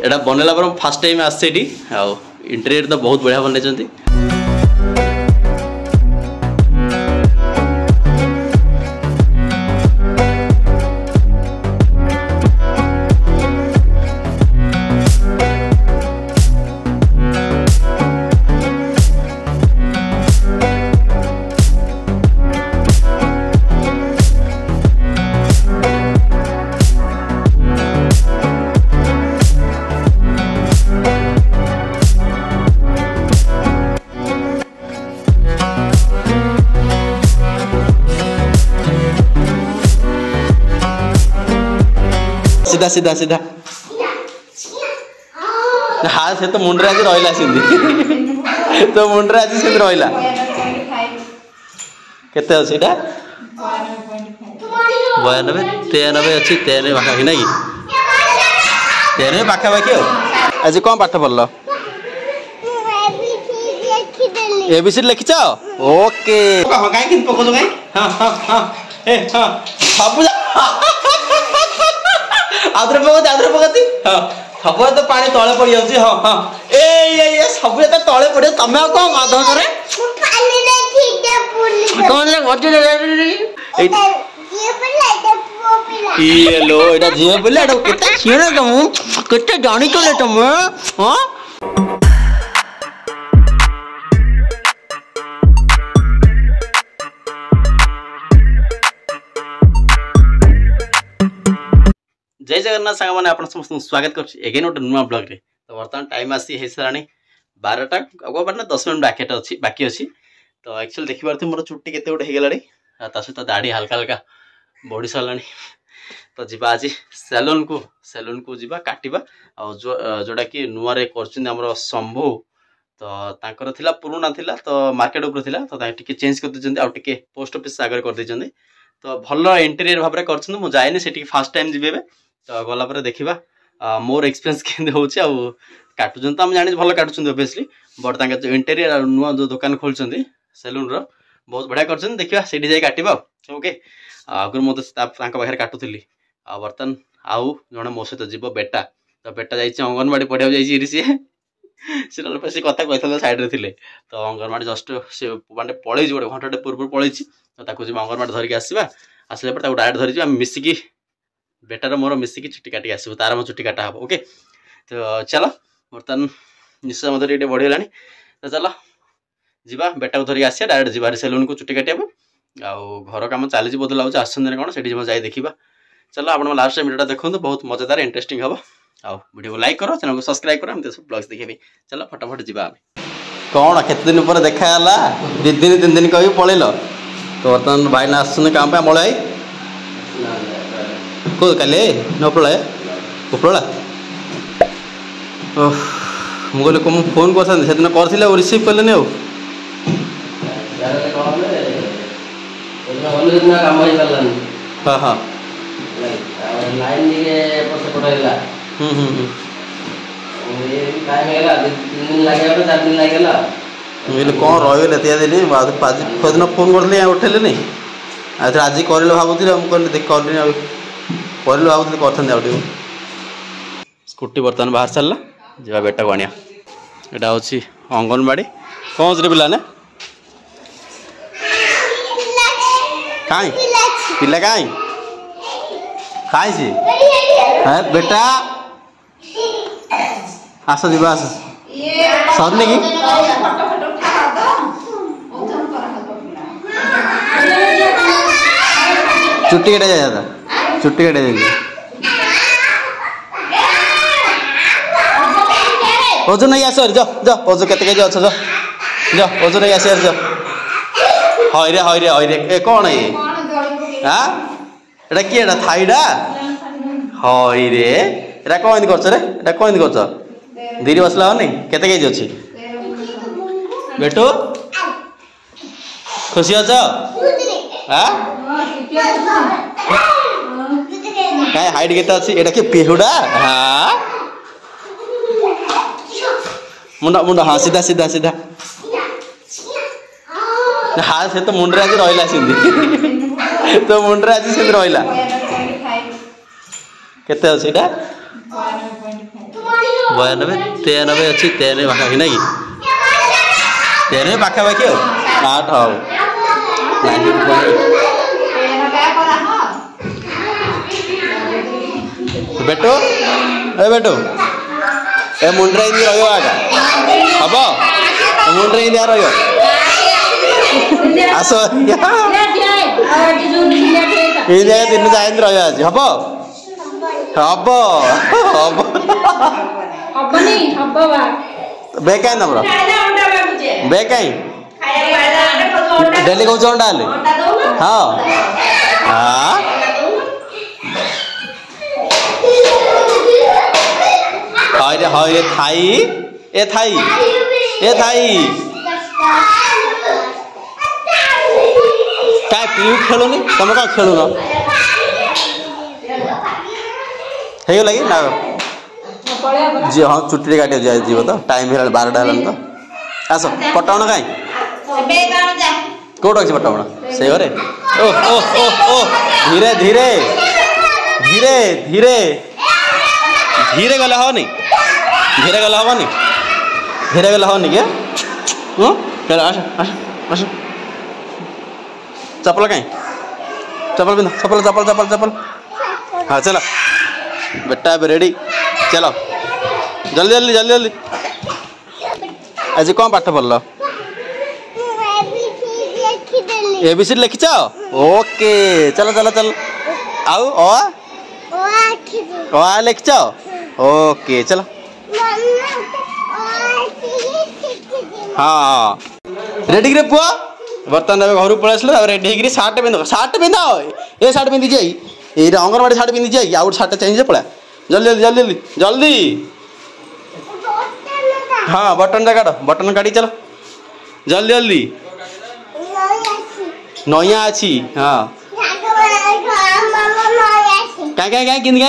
एटा बनला पर first time आसे इंटेरियर तो बहुत बढ़िया बनई। सीधा सीधा सीधा हाँ से तो मुंडे आज रहा सिंधी तो मुंडे आज सिंधी रहा केते अच्छी 92 93 अच्छी 93 पाखापाखि ना कि 93 पाखापाखि आज कौन पाठ पढ़ल एबीसी लिखिच ओके कहीं पकाऊ कहीं हाँ हाँ हाँ हाँ सब आदर पकती हाँ सब तो पानी तले पड़ जाऊँ हाँ हाँ ए सब तो तले पड़े तमें कौन गाध लो एटा झील बोले केते तुम केते जानी चले तुम हाँ जय जगन्नाथ सांग मैंने आप समस्त स्वागत करगेन गोटे नुआ ब्लॉग रे। तो बर्तमान टाइम आसी है सारा 12टा अगवार 10 मिनट बाकी अच्छी तो एक्चुअली देखी पार्थ मोर चुट्टी केते गोटे होगा सहित दाढ़ी हल्का हल्का बढ़ी सारा तो जीवा आज सैलून को जीवा काटिबा जोटा कि नुआ रे कर शंभु तो थिला पुराना थिला तो मार्केट ऊपर थिला तो टिके चेंज कर देछन आ टिके पोस्ट ऑफिस आगे कर देछन तो भल इंटीरियर भाव में करछन मु जायनी से फर्स्ट टाइम जीवे तो गला पर देखा मोर एक्सपीरियंस केंदे होची आ काटुचन तो हम जानी भल काटुचन ऑब्वियसली बट जो इंटीरियर नुआ जो दुकान खोलचंदी सैलून रो बहुत बढ़िया करछन देखिबा सेठी जाई काटिबा ओके आगर मो पाखे काटुली आ बर्तन आउ जड़े मो सहित जीव बेटा तो बेटा जाइए अंगनवाड़ी पढ़ा जाइए सी कथा कही साइड थे तो अंगनवाड़ी जस्ट सी मानते पलैची गोटे घंटे पूर्व पलैची तो अंगनवाड़ी धरिकी आसवा आसला डायरेक्ट धरी मिसिकी बेटार मोर मिसिकी चुट्टी काटिक आसो तार मो चुट्टी काटा हम ओके तो चलो बर्तमान निश्चय मत बढ़ीगला तो चलो जीवा बेटा को धरिक आसिया डायरेक्ट जीवा सैलून को चुट्टी काटिया घर कम चली बोध लगे आसने कौन से जाए देखा चलो आप लास्ट टाइम वीडियो देखो बहुत मजेदार इंटरेस्टिंग हम वीडियो को लाइक करो चैनल को सब्सक्राइब करो सब ब्लॉग्स देखे चलो फटाफट जीवा कौन केते दिन पर देखा है 2 दिन 3 दिन कह पलैल तो बर्तमान भाई ना आसुन काम पे मल को काले नपड़ा उपड़ा मुझे कहले फोन कर से दिन कर रिसीव कले हाँ हाँ कौन रही दिन फोन कर उठेले नहीं आज कर भावुली मुझे कर भावुली कर स्कूटी बर्तमान बाहर सारा जा बेटा को आनिया यहाँ हूँ अंगनवाड़ी कौन से पिला ने कहीं पिला कहीं कहीं सी है बेटा आस जीवा आस सरनी कि चुट्टी कटा जाता चुट्टी कटा जाए ओजन नहीं आस जा ओजन केते के अच्छा जा ओजन नहीं आस जा हईरे ए कौन ये हाँ एटा किए थाईडा हईरे एटा कौन कर रे एटा कौन कर धीरे बसला नहीं केते केजी अच्छी बेटू खुशी अच हाँ कहीं हाइट केते अच्छी एटा कि पेहुडा हाँ मुंडा मुंडा हाँ सीधा सीधा सीधा हाँ से तो मुंडे आज रहा सिंधी तो मुंडे आज सिंधी रहा केते अच्छी 92 93 अच्छी 93 पाखापाखि ना कि 93 पाखापाखि हो 8 हो बेटो ए बेटो ए मुंड्रे इंदी रहियो आगा हबो मुंड्रे इंदी रहियो आसो ये दे दिन जाइन रहियो आज हबो हबो हबो हबनी हबो बा बेकाई नम्र बेकाई डेली को अंडा ले हां हां हाय रे थाई ए थाई ए थाई का क्यों खेलुनी तुम का खेलुन हेयो लगी ना जी हाँ छुट्टी काटे जाए जीव तो टाइम है 12टा हलन तो आस पटाउन काई कोट अछि पटाउन से घरे ओ ओ ओ ओ धीरे धीरे धीरे धीरे धीरे गले हो नहीं धीरे गले हो नहीं धीरे गले हो नहीं के चल आस आस आस चप्पल कहीं चप्पल बिंद चप्पल चप्पल चप्पल चप्पल हाँ चलो बेटा अब रेडी चलो जल्दी जल्दी जल्दी जल्दी आज कौन पाठ पढ़ल एबीसी लिखिच ओके चलो चलो चलो आउ ओ लिखिच ओके चलो हाँ रेडी रे पुआ बर्तमान घर पलैस रेडी होगी सार्ट पिंध ये सार्ट पिंधि जाई ये अंगनवाड़ी सार्ट पिंधि जाई आउ सार्ट चेंज पड़ा जल्दी जल्दी जल्दी जल्दी हाँ बटन काट बटन काटी चलो जल्दी जल्दी नया अच्छी हाँ कहीं किंदी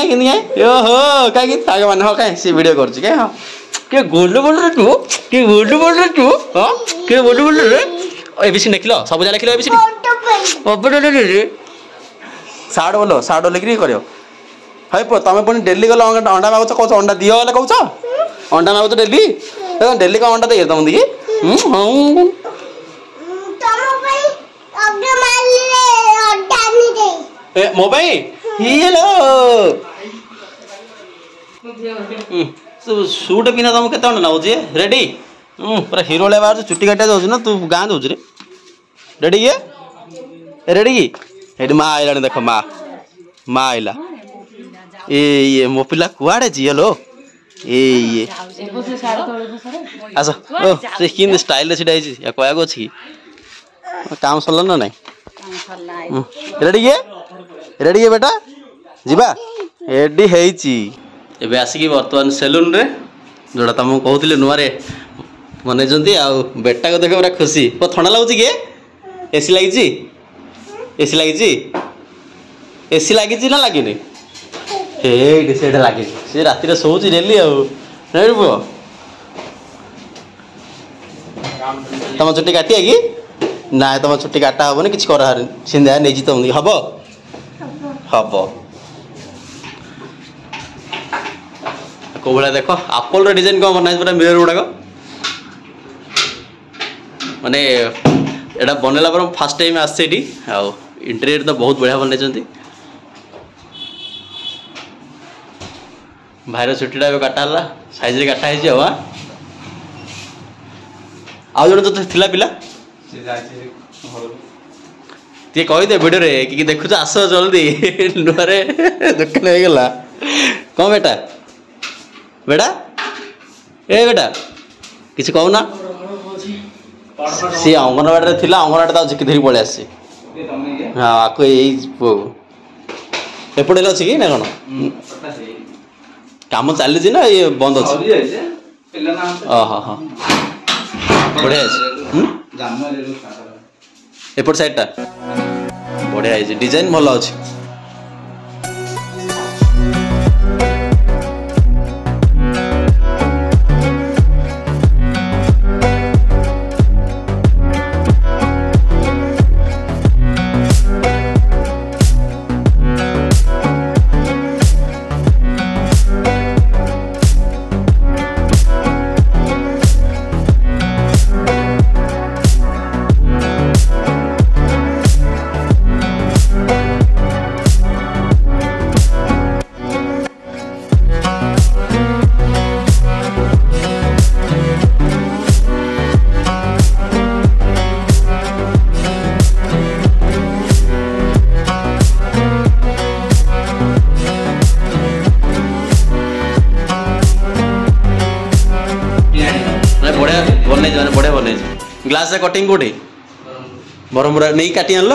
ओहो कहीं मान हाँ कहीं सी वीडियो कर हाँ के गोल्ड बोल रे तू के गोल्ड बोल रे तू हाँ के गोल्ड बोल रे एबीसी लिखल सब जा लिखल एबीसी साड़ बोलो साड़ लिखी कर हाई पुआ तुम पुणी डेली गल अंडा मागुच कौच अंडा दियो बोले कौच अंडा मागुच डेली डेली कौन अंडा दे तुम दी मोबाइल हेलो सूट पिना तुम केत नौ रेडी पूरा हिरो ले बाहर चुट्टी काटिया जाऊँ ना तू गाँ दौर रे रेडी ये रेडी ये माँ आइला देख माँ माँ आइला ये मो पिला कुआड़े जी हेलो ये आस ओ से किन स्टाइल छिड़ा या कहया अछि काम सरल ना नहीं रेडी ये बेटा जीवा रेडी हेची एबे आसिकी वर्तमान सेलून रे जोड़ा तुमको कहूली नुआरे मन बेटा को देख पूरा खुशी वो थंडा लगुच कि एसी लगी एसी लगी एसी लगी ना लगे से लगे सी राति शोच डेली आउ पुओ तुम छुट्टी काटिया कि ना तुम छुट्टी काटा हेनी कि सिंधा नहीं तुम हम हम कौ भाया देख आप्पल डिजाइन कौन बना पूरा मिरर गुड़ाक माने एटा बनला पर फास्ट टाइम आसे इंटेरियर तो बहुत बढ़िया बनई भाईर छुट्टीटा काटा साइज काटा हाँ आउ जन तो थिला पिला ती कहीदे भिडियो रे कि देखुच आस जल्दी नुआरे दुकान हो गला कौन बेटा बेटा ए बेटा किसी कहूना सी अंगनवाड़ी थिला अंगनवाड़ी झिकी धरी पलि आसी हाँ आपको यही पुओ एपटे अच्छी कि ना कौन काम चली ना ये बंद अच्छे हाँ हाँ बढ़िया एपट साइडटा बढ़िया डिजाइन भल अच्छे बने माने बढ़िया बने ग्लास कटिंग कोठी बरमपुर नहीं काटी आनल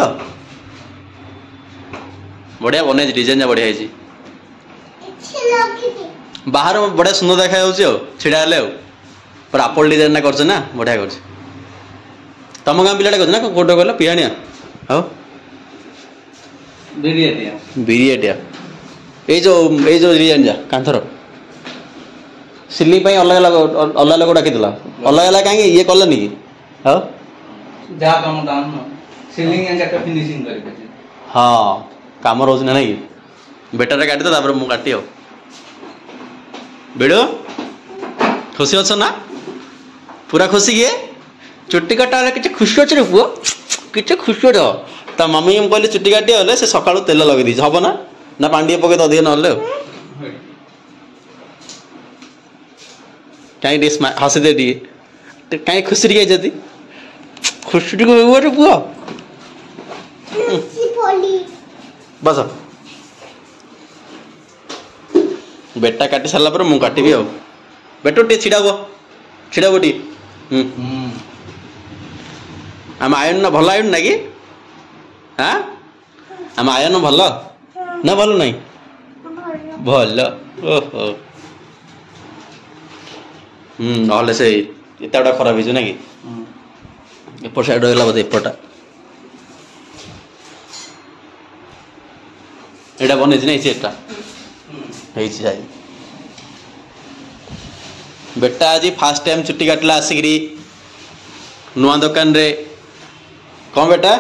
बढ़िया बने डिजाइन बढ़िया है बाहर बढ़िया सुंदर देखा छिड़ा हेले पर आपल डिजाइन कर ना बढ़िया कर तुम गाँव पिलाटा कर कौटे कहल पिहानिया हाँ बिरियाटिया ये जो डिजाइन जा कांथर सिलिंग अलग अलग अलग अलग डाकी अलग अलग कहीं ये कलनि कि हाँ हाँ काम रोज ना नहीं बेटर काटी दे मु काटी बेड़ो खुशी अच्छ ना पूरा खुशी किए चुट्टी काटा कि खुशी अच्छे रे पुओ कि खुशी रह ता मम्मी कहली चुट्टी काटी गले से सका तेल लगे दीजिए हम ना पानी पके तो अधिक ना कहीं हसी दे टे कहीं खुशी टे खुशी पुओ बस बेटा काटी सारा पर मु काटि बेटो टे छिड़ाब टे आम आयन ना भल आयन ना कि हाँ आम आयन भल ना भल नहीं भल ओहो ना से एत खराब हो ना कि एपट साइड रहा बोधे एपटा एटा बन एटा बेटा आज फास्ट टाइम चुट्टी काटला आसिक नुआ दुकान रे कौन बेटा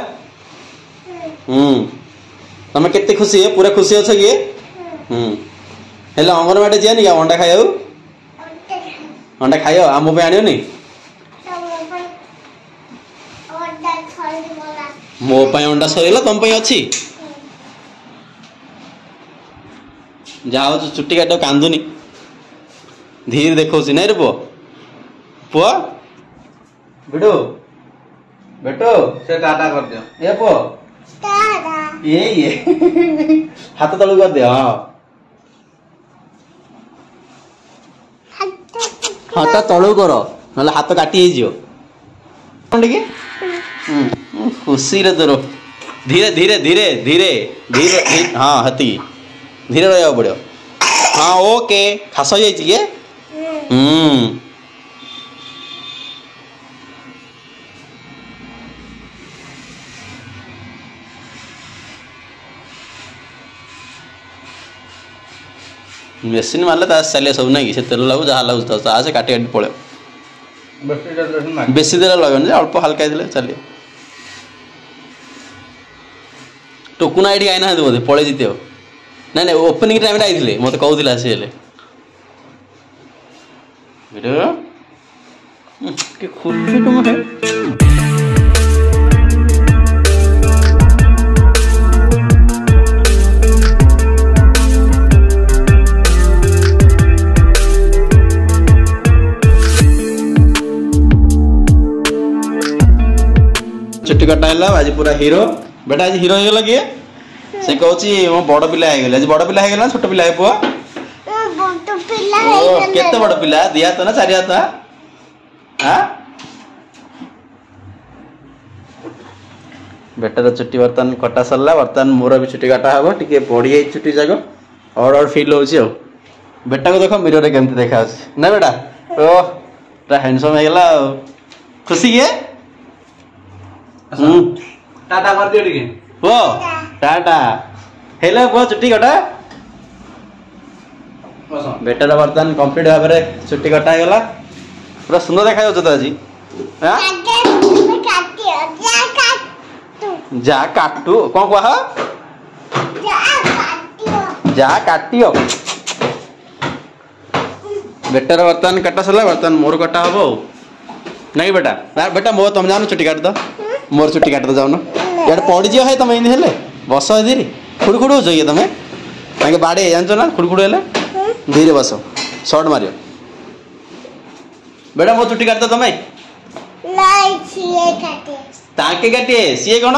तुम केते खुशी है पूरा खुशी अच्छे कि हेल्ला अंगनवाड़ी जाए नहीं अंडा खाई अंडा खाई आम आनी मो अंडा सरीगला तुम अच्छी जा चुट्टी काट कांदुनी धीरे देखो नहीं रे पुओ पुओ बेटो बेटो से टाटा कर दियो ए पुओ टाटा ये हाथ तलू कर दियो हाथ तलू करो ना हाथ काटी खुशी रे तोर धीरे धीरे धीरे धीरे धीरे हाँ हती धीरे रहा पड़ो हाँ ओके खास हो जाइए मेसीन मारे चलिए सब ना कि तेल लगू जहाँ लगुच से काटी काटी पड़े बेसी तेल लगे अल्प हल्का चलिए टोकुना ये आई ना बोधे पड़े जीते ना ना ओपनिंग टाइम आई मत कहला सी खुशी तुम है चुट्टी कटा है आज पूरा हीरो बेटा आज हीरो हो किए से कहूँ मो बड़ पिला आज बड़ पिला है छोट पिला है पुआ केते बड़ पिला दिया तो ना चारि हाथ हाँ बेटार चुट्टी बर्तमान कटा सरला बर्तमान मोर भी चुट्टी काटा हम टे बढ़ी जाए चुट्टी जाक और फिल हो बेटा को देख मिरर केमती देखा ना बेटा ओ हैंडसम होगा खुशी किए टाटा कर दियो टिके पुओ टाटा हेलो पुओ चुट्टी कटा बेटार बर्तमान कंप्लीट भाव में चुट्टी कटा गला पूरा सुंदर देखा तो आज जा काटू कौन कह जा काटियो बेटार बर्तमान काटा सरला बर्तमान मोर कटा हम नहीं बेटा बेटा मो तुम जाओ चुट्टी काट दो मोर चुट्टी काट दो जाओ यार पड़ जाओ है तुम इन हेले बस धीरे खुड़खुड़ हो जाइए तुम ताके बाड़े जानच ना खुड़खुड़ हेले धीरे बस शॉर्ट मारियो बेटा मो चुट्टी काट दो तुम ताके काटे सी कौन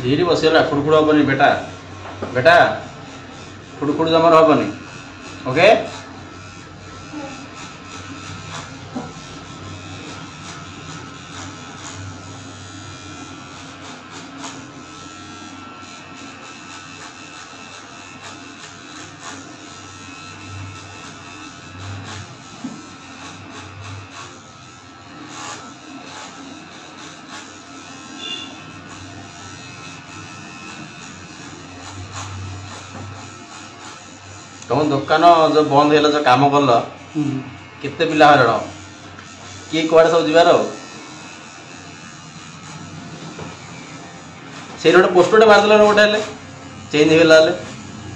धीरे बसगला खुड़खुड़ हेनी बेटा बेटा खुड़खुड़ जमार हेनी ओके तुम दुकान जो बंद है जो काम कल केते पिला हरण किए कुआड़े सब जीवार से गोटे पोस्टर मारदेल गोटे चेंज होगा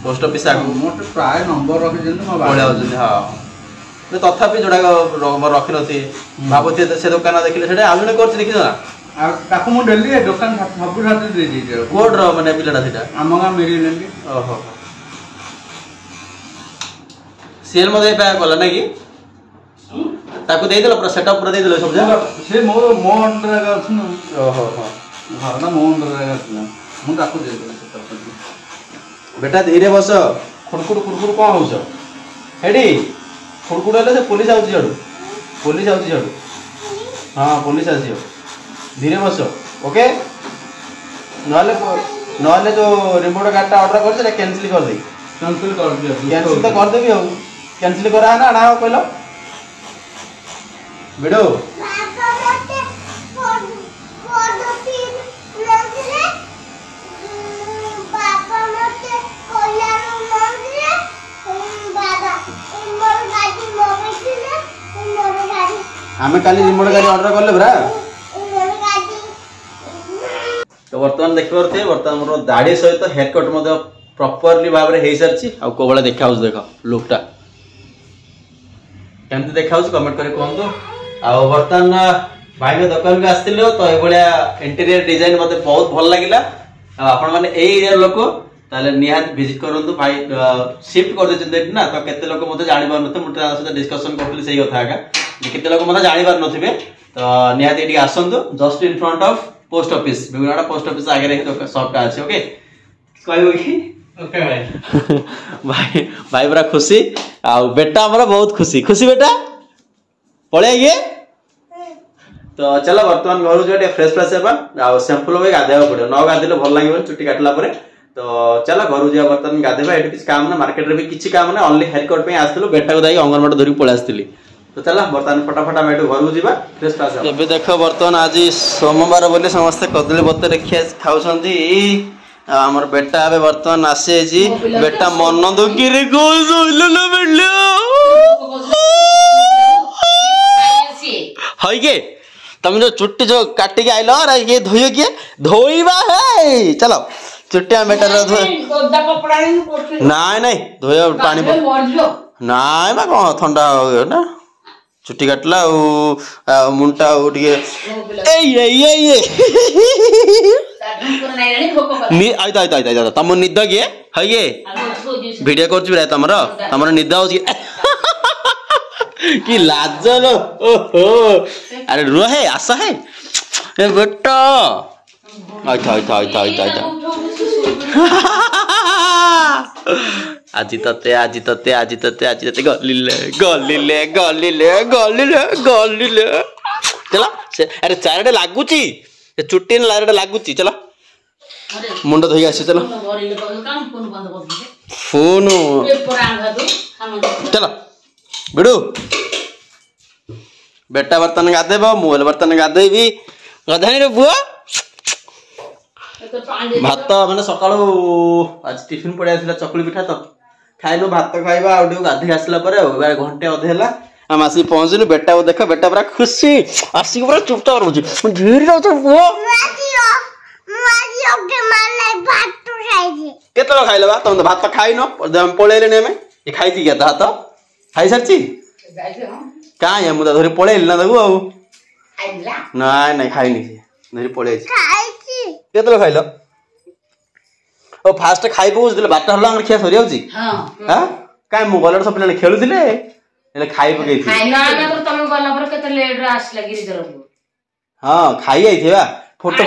पोस्ट ऑफिस आगे प्राय नंबर रखी हाँ तथापि जोड़ा रखी नी भावुए से दुकान देखिले से आज जन कर देखी ना डेली दुकान सब कोड माने पिलाटा से आम गाँव मेरी ओहो सीएल मते कला ना कि ताको देइदल पूरा सेटअप पूरा देइदल सब जा से मो अंडर रे अछि न ओहो हो घरना मो अंडर रे अछि मु ताको देइदल सेटअप बेटा धीरे बस खुड़खुड़ कौन हो हेडी खुड़खुड़ हेले से पुलिस आउची जडू पुलिस आउची जडू हां पुलिस आसी धीरे बस ओके नहले जो रिमोट गार्डटा ऑर्डर कर से कैंसिल कर दे कैंसिल कर दिया कैंसिल तो कर देबी हो कैंसिल करा है ना आना हो कहलो बिडो आमे काली रिमोट गाड़ी ऑर्डर करले बरा तो वर्तमान देखि परते वर्तमान मोर दाढ़ी सहित हेयर कट मते प्रॉपर्ली भाव रे हेई सरछि आ कोबळे देखा होस देखो लुकटा केमते देखा होस कमेंट करे कहंतो आ वर्तमान भाई के दुकान के आस्तिलो तो ए बळिया इंटीरियर डिजाइन मते बहुत भल लागिला आ आपण माने ए एरिया लोक ताले निहात विजिट करंतु भाई शिफ्ट कर देछन देख ना तो केते लोक मते जानि बार नथे मुटे साथ डिस्कशन करथि सही कथा का जे केते लोक मते जानि बार नथिबे तो निहात एडी आसंतु just in front of post office बिगुनाडा पोस्ट ऑफिस आगे रे शॉप का अछि ओके कहबो की ओके भाई भाई भाई बड़ा खुशी आ बेटा हमरा बहुत खुशी खुशी बेटा पळे आइए तो चलो वर्तमान घर जो फ्रेश फ्रेश हेबा आ सैंपल होई गाधेबा पड़ो न गाधेले भल लागिबो चुट्टी काटला परे तो चलो घर जा वर्तमान गाधेबा एठी किछ काम ना मार्केट रे भी किछ काम ना ओनली हेयर कट पे आस्तिलो बेटा को दाई अंगनवाड़ी धरि पळे आस्तिली तो चला वर्तमान फटाफट हम एठो घर जीवा फ्रेश फ्रेश एबे देखो वर्तमान आज सोमवार बोले समस्त कदली पत्तर खाउछंती हमर बेटा अबे वर्तमान आसे जी बेटा मन दुखी रे गोल जोइलो ना बेटा हाय के तुम जो चुट्टी जो काट के आइलो रे ये धोइयो के धोइबा है चलो चुट्टी बेटा रे गोदा कपड़ा नहीं नहीं धोइयो पानी नाय बा कोन ठंडा हो गयो ना चुट्टी काटला मुंटा तम निद किए है भिडियो कर तुम तुम निद हो कि लाज लो ओहो अरे रुह है आस है बेटा আজি तते गलिले चला अरे चारडे लागुची चुट्टी ने लारडे लागुची चला मुंड धोई आसी चलो फोन चलो बिडू बेटा बर्तन गाधेब मुल बर्तन गाधेबी गाधानी रे बुआ भात माने सकाळू आज टिफिन पड़े आसिला चकुली पिठा तो खाइनु भात खाइबा आ गाधी आसला परे घंटे अधे हला हम आसी पहुंचलु बेटा को देख बेटा पूरा खुशी आसी पूरा चुपचाप रहउची धीरे रहउ बुआ केतलो खाइले बा तुम भात खाइनो हम पळेले ने में ये खाइती के भात खाइ सरची का या मुदा धरि पळेल ना दगु आउ नाय नाय खाइनी धरि पळे केतलो खाइलो ओ फास्ट खाइबो बुझले बाटा हला हमर खिया सरी आउची हां काय मोबाइल सब पिला खेलुथिले एले खाइबो गई थी खाइना ना तो तुम गला पर केते लेट रे आस लगी रे जरूर हां खाइ आइ थेबा फोटो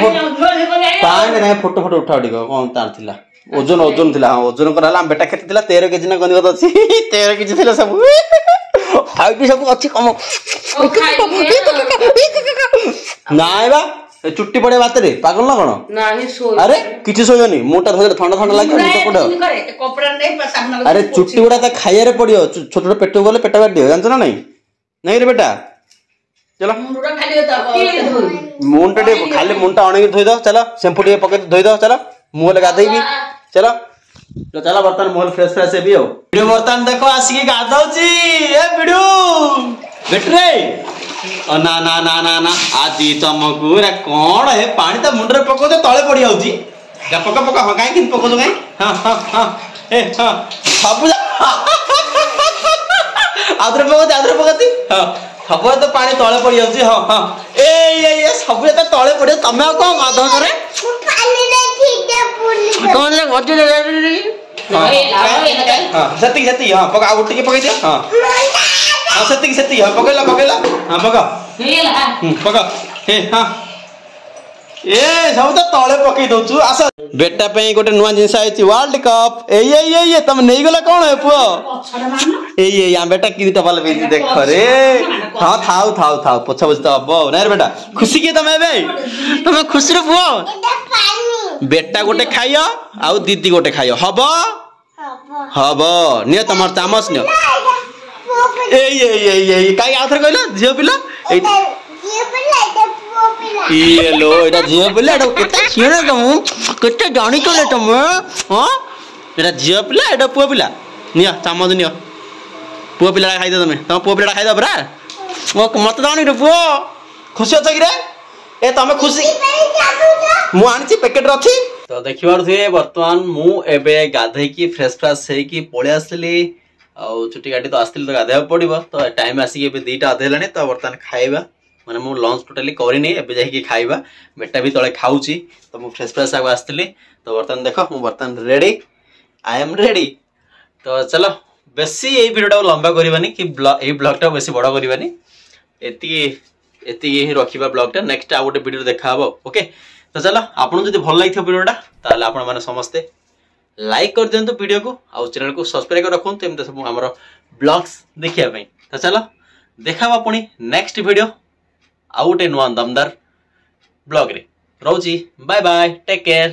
पानी ना फोटो फोटो उठा टिक कौन तार थिला ओजन ओजन थिला हां ओजन करा हम बेटा केते थिला 13 केजी ना गंदी कत अछि 13 केजी थिला सब हाइट सब अछि कम नाइ बा चुट्टी पड़े बात रे पागल ना कोन नाही सो अरे किछि सोयनी मोटा धोले ठंडा ठंडा लागे मुटा कोड कपड़ा नहीं सामने अरे चुट्टी गुडा त खाइया रे पड़ियो छोट छोट पेट गले पेटा बाडियो जानछ ना नहीं रे बेटा चलो मुंडा खाली होता मुंडा टे खाली मुंडा अणे धोई दो चलो शैम्पू टे पके धोई दो चलो मुंह ले गाधई भी चलो तो चला बर्तन मोल फ्रेश फ्रेश है भी हो वीडियो बर्तन देखो आसी के गाधौची ए वीडियो बेटरे ओ ना ना ना ना ना आदि तमकु रे कोन है पानी त मुंडरे पको दे तळे पड़ी आउची जा पका पका हो काई कि पको दो काई हां हां हां ए हां बाबू आदरे पकती हां सब तो पानी तळे पड़ी आउची हां हां ए सब तो तळे पड़ी तमे कोन गाधौ करे कौन से गड्डी ले हां सती हां पका उठ के पके दे हां हां सती हां पकेला हां पका पका हे हां ए सब तो तळे पके दउछु आस बेटा पे गोटे नुवा जिंस आइछि वर्ल्ड कप ए तुम नहीं गला कोन है पुओ ए या बेटा की टपाल बे देख रे हां थाउ पोछा बुझता अब ना रे बेटा खुशी के तुम खुशी रे पुओ बेटा गोटे खाइयो आउ दीदी गोटे खाइयो हबो नियो तमर चामच नियो ए काई आथर कहलो झियो पिला ये लो एटा झियो पिला एटा केते छिने तुम केते जानि चले तुम हां एटा झियो पिला एटा पुओ पिला नियो चामच नियो पुओ पिला खाइ दे तुम पुओ पिला खाइ दो बरा ओ मत जानि रे पुओ खुशी अछ कि रे ए तमे खुशी मु आनछि पैकेट रथि तो देखिबार थे वर्तमान मु एबे गाधे की फ्रेश फ्रेश हे की पळे आसली आ छुट्टी गाडी तो आस्तिल तो गाधे पड़िबो तो टाइम आसी एबे 2टा अधेलानी तो वर्तमान खाइबा माने मु लंच टोटली करिनी एबे जाई की खाइबा बेटा भी तळे खाउची तो मु फ्रेश फ्रेश आगो आस्तिली तो वर्तमान देखो मु वर्तमान रेडी आई एम रेडी तो चलो बेसी ए वीडियोटा लंबा करबानी कि ए ब्लॉगटा बेसी बड़ा करबानी एती ही रखिबा ब्लॉगटा नेक्स्ट आ गोटे वीडियो देखा हबो ओके तो चलो आपन जदि भल लागिथो वीडियोटा ताले आपन माने समस्ते लाइक कर दियंतु वीडियो को आ चैनल को सब्सक्राइब कर रखुन एमते सब हमर ब्लॉग्स देखिया पई तो चलो देखाबा पुनी नेक्स्ट वीडियो आ गोटे नुवा दमदार ब्लॉग रे रहउची बाय बाय टेक केयर।